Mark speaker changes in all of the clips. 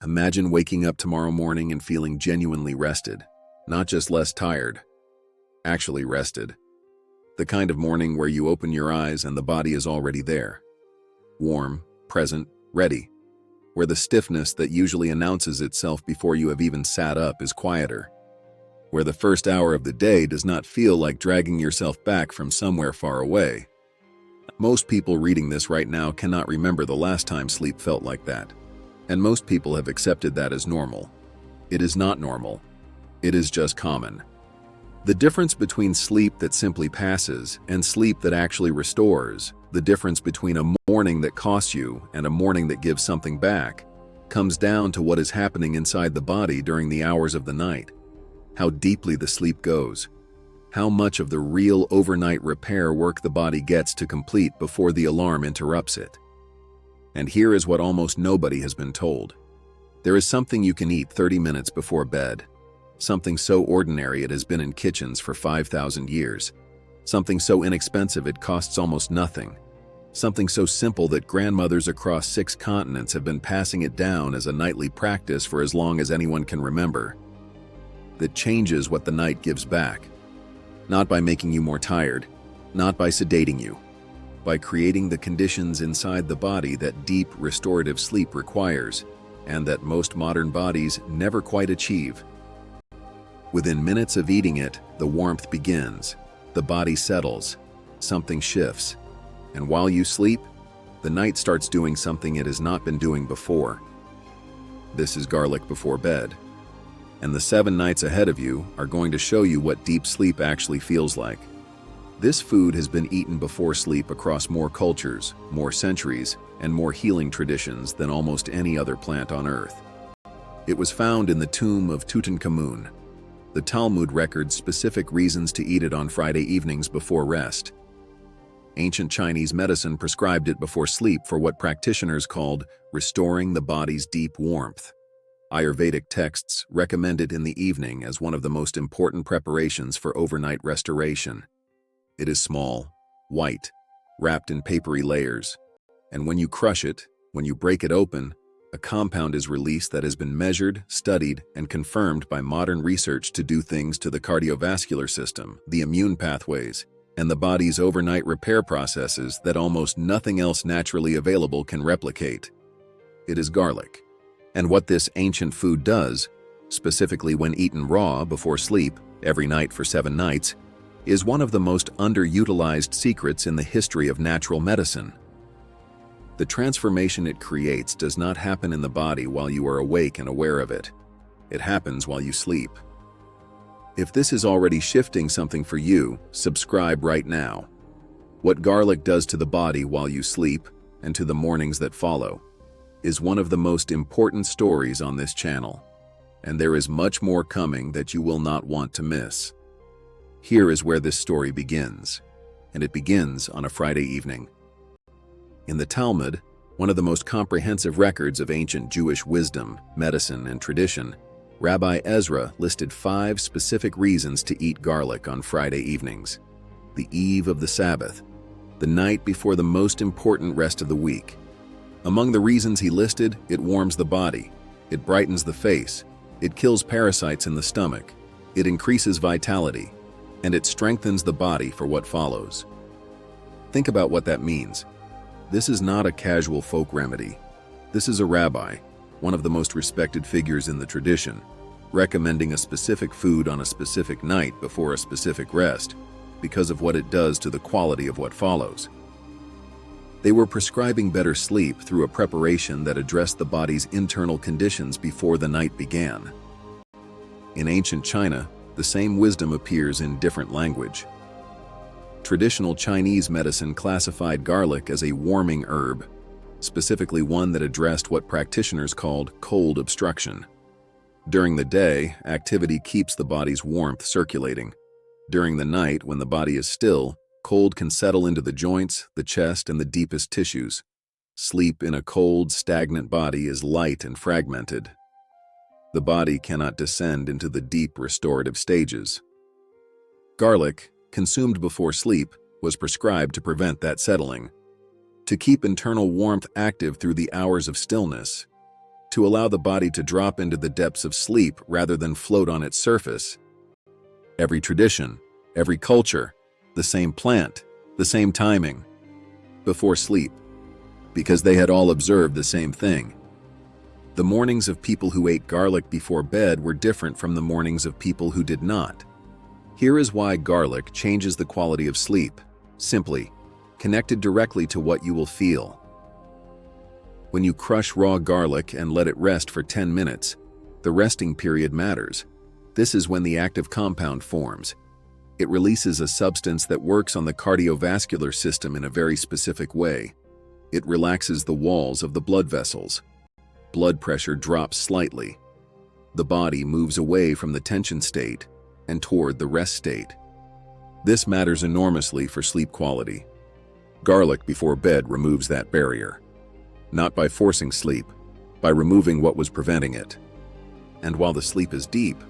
Speaker 1: Imagine waking up tomorrow morning and feeling genuinely rested, not just less tired, actually rested. The kind of morning where you open your eyes and the body is already there. Warm, present, ready. Where the stiffness that usually announces itself before you have even sat up is quieter. Where the first hour of the day does not feel like dragging yourself back from somewhere far away. Most people reading this right now cannot remember the last time sleep felt like that. And most people have accepted that as normal. It is not normal. It is just common. The difference between sleep that simply passes and sleep that actually restores, the difference between a morning that costs you and a morning that gives something back, comes down to what is happening inside the body during the hours of the night. How deeply the sleep goes. How much of the real overnight repair work the body gets to complete before the alarm interrupts it. And here is what almost nobody has been told. There is something you can eat 30 minutes before bed. Something so ordinary it has been in kitchens for 5,000 years. Something so inexpensive it costs almost nothing. Something so simple that grandmothers across 6 continents have been passing it down as a nightly practice for as long as anyone can remember. That changes what the night gives back. Not by making you more tired, not by sedating you, by creating the conditions inside the body that deep restorative sleep requires, and that most modern bodies never quite achieve. Within minutes of eating it, the warmth begins, the body settles, something shifts, and while you sleep, the night starts doing something it has not been doing before. This is garlic before bed. And the 7 nights ahead of you are going to show you what deep sleep actually feels like. This food has been eaten before sleep across more cultures, more centuries, and more healing traditions than almost any other plant on earth. It was found in the tomb of Tutankhamun. The Talmud records specific reasons to eat it on Friday evenings before rest. Ancient Chinese medicine prescribed it before sleep for what practitioners called restoring the body's deep warmth. Ayurvedic texts recommend it in the evening as one of the most important preparations for overnight restoration. It is small, white, wrapped in papery layers, and when you crush it, when you break it open, a compound is released that has been measured, studied, and confirmed by modern research to do things to the cardiovascular system, the immune pathways, and the body's overnight repair processes that almost nothing else naturally available can replicate. It is garlic. And what this ancient food does, specifically when eaten raw before sleep, every night for 7 nights, is one of the most underutilized secrets in the history of natural medicine. The transformation it creates does not happen in the body while you are awake and aware of it. It happens while you sleep. If this is already shifting something for you, subscribe right now. What garlic does to the body while you sleep, and to the mornings that follow, is one of the most important stories on this channel. And there is much more coming that you will not want to miss. Here is where this story begins, and it begins on a Friday evening. In the Talmud, one of the most comprehensive records of ancient Jewish wisdom, medicine, and tradition, Rabbi Ezra listed 5 specific reasons to eat garlic on Friday evenings. The eve of the Sabbath, the night before the most important rest of the week. Among the reasons he listed, it warms the body, it brightens the face, it kills parasites in the stomach, it increases vitality, and it strengthens the body for what follows. Think about what that means. This is not a casual folk remedy. This is a rabbi, one of the most respected figures in the tradition, recommending a specific food on a specific night before a specific rest because of what it does to the quality of what follows. They were prescribing better sleep through a preparation that addressed the body's internal conditions before the night began. In ancient China, the same wisdom appears in different language. Traditional Chinese medicine classified garlic as a warming herb, specifically one that addressed what practitioners called cold obstruction. During the day, activity keeps the body's warmth circulating. During the night, when the body is still, cold can settle into the joints, the chest, and the deepest tissues. Sleep in a cold, stagnant body is light and fragmented. The body cannot descend into the deep restorative stages. Garlic, consumed before sleep, was prescribed to prevent that settling, to keep internal warmth active through the hours of stillness, to allow the body to drop into the depths of sleep rather than float on its surface. Every tradition, every culture, the same plant, the same timing. Before sleep, because they had all observed the same thing. The mornings of people who ate garlic before bed were different from the mornings of people who did not. Here is why garlic changes the quality of sleep, simply, connected directly to what you will feel. When you crush raw garlic and let it rest for 10 minutes, the resting period matters. This is when the active compound forms. It releases a substance that works on the cardiovascular system in a very specific way. It relaxes the walls of the blood vessels. Blood pressure drops slightly. The body moves away from the tension state and toward the rest state. This matters enormously for sleep quality. Garlic before bed removes that barrier. Not by forcing sleep, by removing what was preventing it. And while the sleep is deep,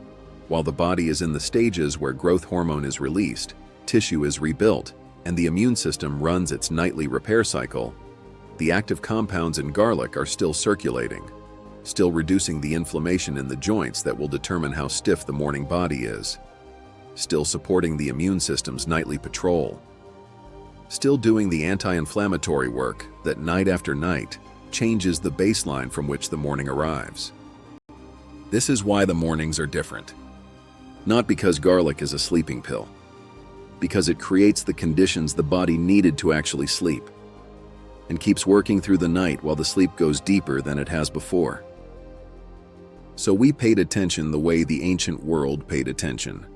Speaker 1: while the body is in the stages where growth hormone is released, tissue is rebuilt, and the immune system runs its nightly repair cycle, the active compounds in garlic are still circulating, still reducing the inflammation in the joints that will determine how stiff the morning body is, still supporting the immune system's nightly patrol, still doing the anti-inflammatory work that night after night changes the baseline from which the morning arrives. This is why the mornings are different. Not because garlic is a sleeping pill, because it creates the conditions the body needed to actually sleep, and keeps working through the night while the sleep goes deeper than it has before. So we paid attention the way the ancient world paid attention,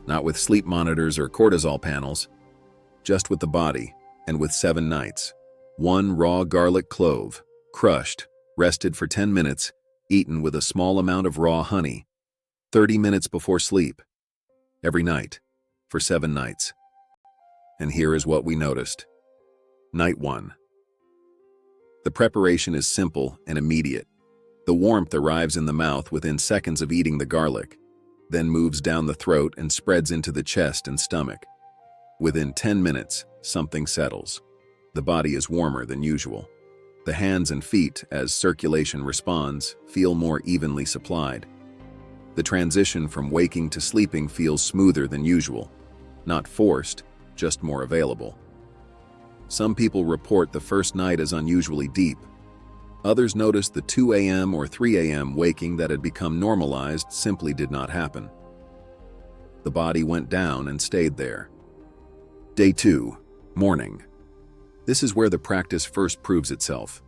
Speaker 1: not with sleep monitors or cortisol panels, just with the body, and with 7 nights. 1 raw garlic clove, crushed, rested for 10 minutes, eaten with a small amount of raw honey, 30 minutes before sleep, every night, for 7 nights. And here is what we noticed. Night 1. The preparation is simple and immediate. The warmth arrives in the mouth within seconds of eating the garlic, then moves down the throat and spreads into the chest and stomach. Within 10 minutes, something settles. The body is warmer than usual. The hands and feet, as circulation responds, feel more evenly supplied. The transition from waking to sleeping feels smoother than usual. Not forced, just more available. Some people report the first night as unusually deep. Others noticed the 2 a.m. or 3 a.m. waking that had become normalized simply did not happen. The body went down and stayed there. Day 2, morning. This is where the practice first proves itself.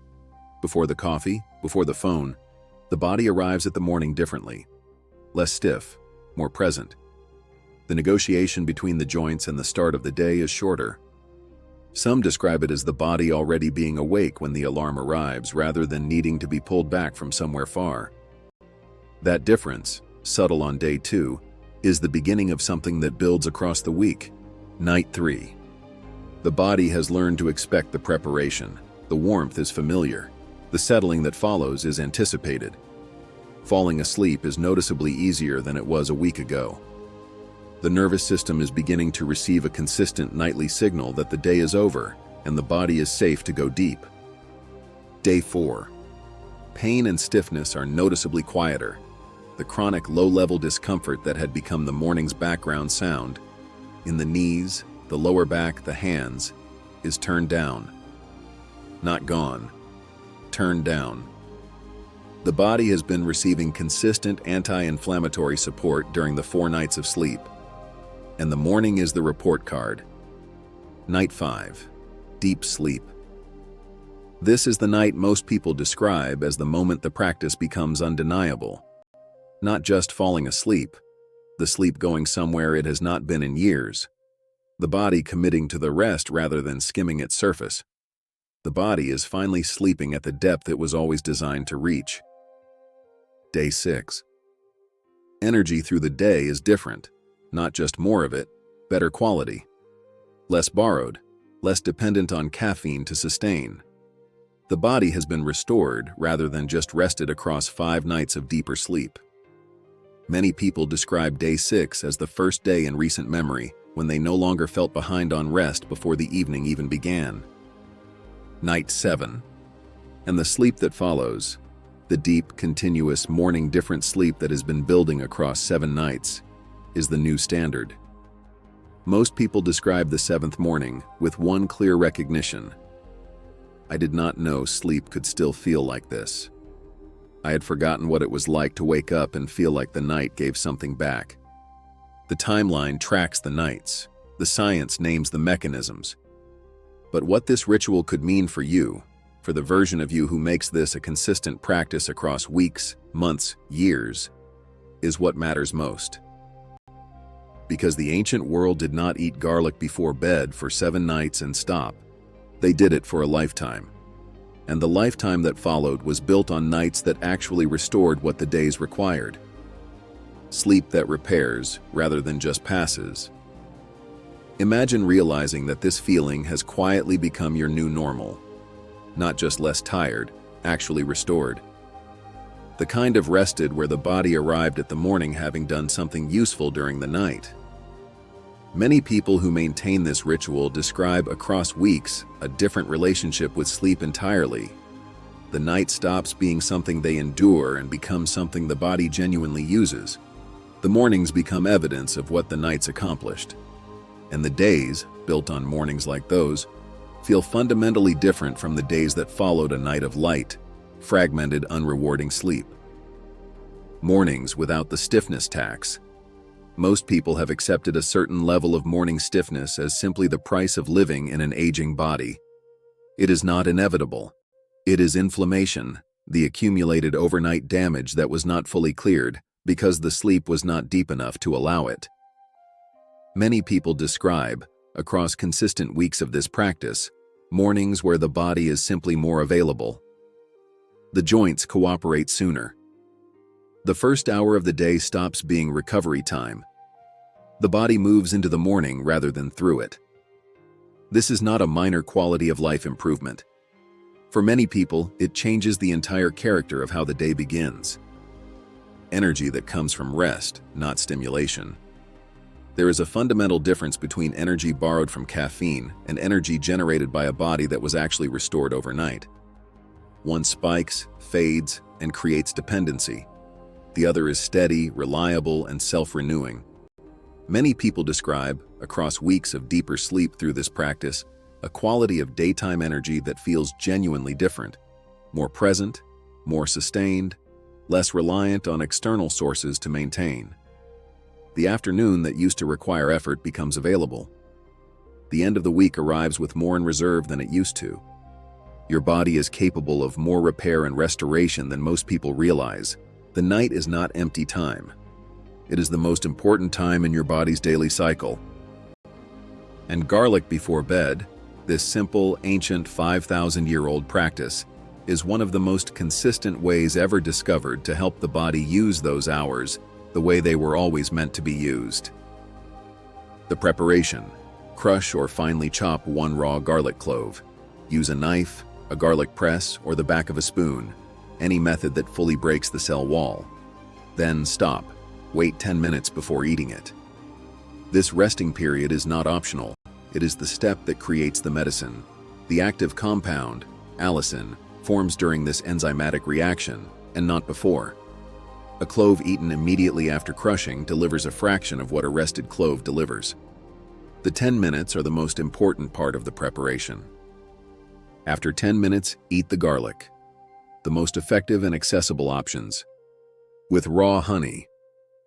Speaker 1: Before the coffee, before the phone, the body arrives at the morning differently. Less stiff, more present. The negotiation between the joints and the start of the day is shorter. Some describe it as the body already being awake when the alarm arrives rather than needing to be pulled back from somewhere far. That difference, subtle on day 2, is the beginning of something that builds across the week. Night 3. The body has learned to expect the preparation. The warmth is familiar. The settling that follows is anticipated. Falling asleep is noticeably easier than it was a week ago. The nervous system is beginning to receive a consistent nightly signal that the day is over and the body is safe to go deep. Day 4. Pain and stiffness are noticeably quieter. The chronic low-level discomfort that had become the morning's background sound, in the knees, the lower back, the hands, is turned down. Not gone. Turned down. The body has been receiving consistent anti-inflammatory support during the 4 nights of sleep, and the morning is the report card. Night 5. Deep sleep. This is the night most people describe as the moment the practice becomes undeniable. Not just falling asleep, the sleep going somewhere it has not been in years. The body committing to the rest rather than skimming its surface. The body is finally sleeping at the depth it was always designed to reach. Day 6. Energy through the day is different. Not just more of it, better quality. Less borrowed, less dependent on caffeine to sustain. The body has been restored rather than just rested across 5 nights of deeper sleep. Many people describe day 6 as the first day in recent memory when they no longer felt behind on rest before the evening even began. Night 7. And the sleep that follows, The deep, continuous, morning different sleep that has been building across 7 nights is the new standard. Most people describe the 7th morning with one clear recognition. I did not know sleep could still feel like this. I had forgotten what it was like to wake up and feel like the night gave something back. The timeline tracks the nights. The science names the mechanisms. But what this ritual could mean for you, for the version of you who makes this a consistent practice across weeks, months, years, is what matters most. Because the ancient world did not eat garlic before bed for 7 nights and stop. They did it for a lifetime. And the lifetime that followed was built on nights that actually restored what the days required. Sleep that repairs rather than just passes. Imagine realizing that this feeling has quietly become your new normal. Not just less tired, actually restored. The kind of rested where the body arrived at the morning having done something useful during the night. Many people who maintain this ritual describe across weeks a different relationship with sleep entirely. The night stops being something they endure and becomes something the body genuinely uses. The mornings become evidence of what the nights accomplished. And the days, built on mornings like those, feel fundamentally different from the days that followed a night of light, fragmented, unrewarding sleep. Mornings without the stiffness tax. Most people have accepted a certain level of morning stiffness as simply the price of living in an aging body. It is not inevitable. It is inflammation, the accumulated overnight damage that was not fully cleared because the sleep was not deep enough to allow it. Many people describe, across consistent weeks of this practice, mornings where the body is simply more available. The joints cooperate sooner. The first hour of the day stops being recovery time. The body moves into the morning rather than through it. This is not a minor quality of life improvement. For many people, it changes the entire character of how the day begins. Energy that comes from rest, not stimulation. There is a fundamental difference between energy borrowed from caffeine and energy generated by a body that was actually restored overnight. One spikes, fades, and creates dependency. The other is steady, reliable, and self-renewing. Many people describe, across weeks of deeper sleep through this practice, a quality of daytime energy that feels genuinely different, more present, more sustained, less reliant on external sources to maintain. The afternoon that used to require effort becomes available. The end of the week arrives with more in reserve than it used to. Your body is capable of more repair and restoration than most people realize. The night is not empty time. It is the most important time in your body's daily cycle. And garlic before bed, this simple, ancient 5,000-year-old practice, is one of the most consistent ways ever discovered to help the body use those hours the way they were always meant to be used. The preparation. Crush or finely chop 1 raw garlic clove. Use a knife, a garlic press, or the back of a spoon, any method that fully breaks the cell wall. Then stop. Wait 10 minutes before eating it. This resting period is not optional. It is the step that creates the medicine. The active compound, allicin, forms during this enzymatic reaction, and not before. A clove eaten immediately after crushing delivers a fraction of what a rested clove delivers. The 10 minutes are the most important part of the preparation. After 10 minutes, eat the garlic. The most effective and accessible options. With raw honey.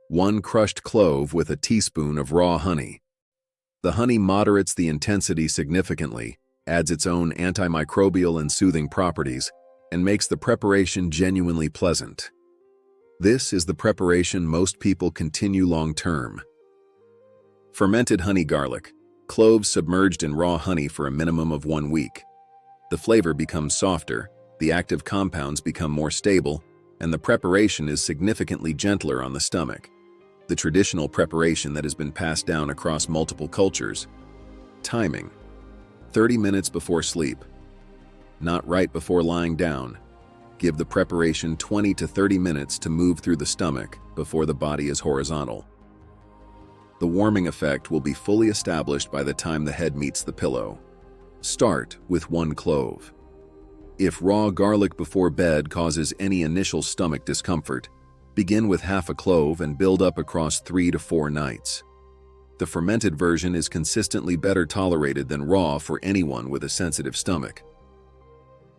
Speaker 1: 1 crushed clove with a teaspoon of raw honey. The honey moderates the intensity significantly, adds its own antimicrobial and soothing properties, and makes the preparation genuinely pleasant. This is the preparation most people continue long-term. Fermented honey garlic. Cloves submerged in raw honey for a minimum of 1 week. The flavor becomes softer, the active compounds become more stable, and the preparation is significantly gentler on the stomach. The traditional preparation that has been passed down across multiple cultures. Timing. 30 minutes before sleep. Not right before lying down. Give the preparation 20 to 30 minutes to move through the stomach before the body is horizontal. The warming effect will be fully established by the time the head meets the pillow. Start with 1 clove. If raw garlic before bed causes any initial stomach discomfort, begin with half a clove and build up across 3 to 4 nights. The fermented version is consistently better tolerated than raw for anyone with a sensitive stomach.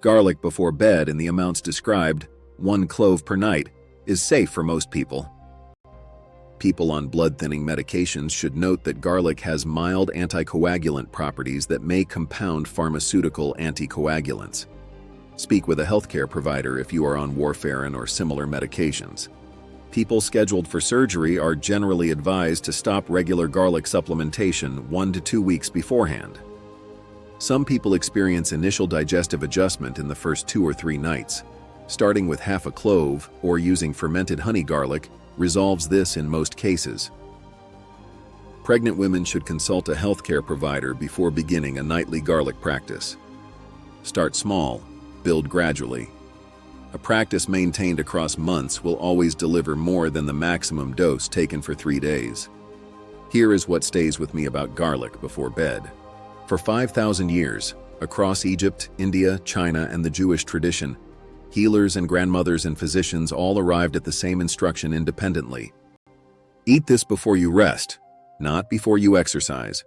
Speaker 1: Garlic before bed in the amounts described, 1 clove per night, is safe for most people. People on blood-thinning medications should note that garlic has mild anticoagulant properties that may compound pharmaceutical anticoagulants. Speak with a healthcare provider if you are on warfarin or similar medications. People scheduled for surgery are generally advised to stop regular garlic supplementation 1 to 2 weeks beforehand. Some people experience initial digestive adjustment in the first 2 or 3 nights. Starting with half a clove or using fermented honey garlic resolves this in most cases. Pregnant women should consult a healthcare provider before beginning a nightly garlic practice. Start small, build gradually. A practice maintained across months will always deliver more than the maximum dose taken for 3 days. Here is what stays with me about garlic before bed. For 5,000 years, across Egypt, India, China, and the Jewish tradition, healers and grandmothers and physicians all arrived at the same instruction independently. Eat this before you rest, not before you exercise,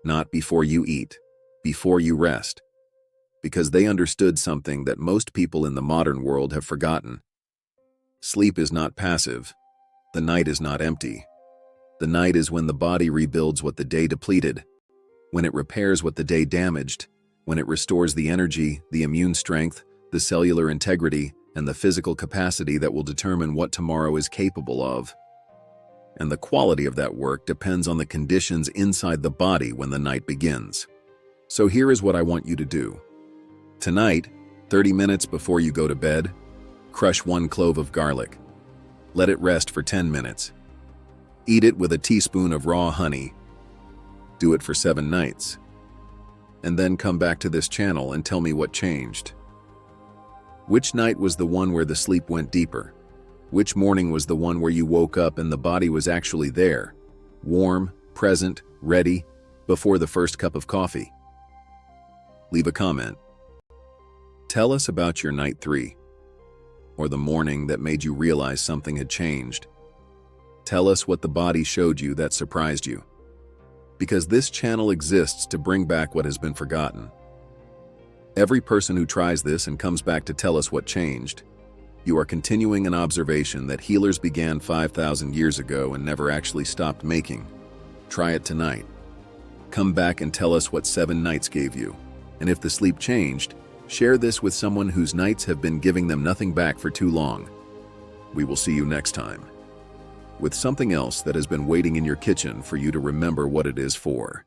Speaker 1: not before you eat, before you rest. Because they understood something that most people in the modern world have forgotten. Sleep is not passive. The night is not empty. The night is when the body rebuilds what the day depleted, when it repairs what the day damaged, when it restores the energy, the immune strength, the cellular integrity, and the physical capacity that will determine what tomorrow is capable of. And the quality of that work depends on the conditions inside the body when the night begins. So here is what I want you to do. Tonight, 30 minutes before you go to bed, crush 1 clove of garlic. Let it rest for 10 minutes. Eat it with a teaspoon of raw honey. Do it for 7 nights. And then come back to this channel and tell me what changed. Which night was the one where the sleep went deeper? Which morning was the one where you woke up and the body was actually there, warm, present, ready, before the first cup of coffee? Leave a comment. Tell us about your night 3, or the morning that made you realize something had changed. Tell us what the body showed you that surprised you. Because this channel exists to bring back what has been forgotten. Every person who tries this and comes back to tell us what changed, you are continuing an observation that healers began 5,000 years ago and never actually stopped making. Try it tonight. Come back and tell us what 7 nights gave you. And if the sleep changed, share this with someone whose nights have been giving them nothing back for too long. We will see you next time with something else that has been waiting in your kitchen for you to remember what it is for.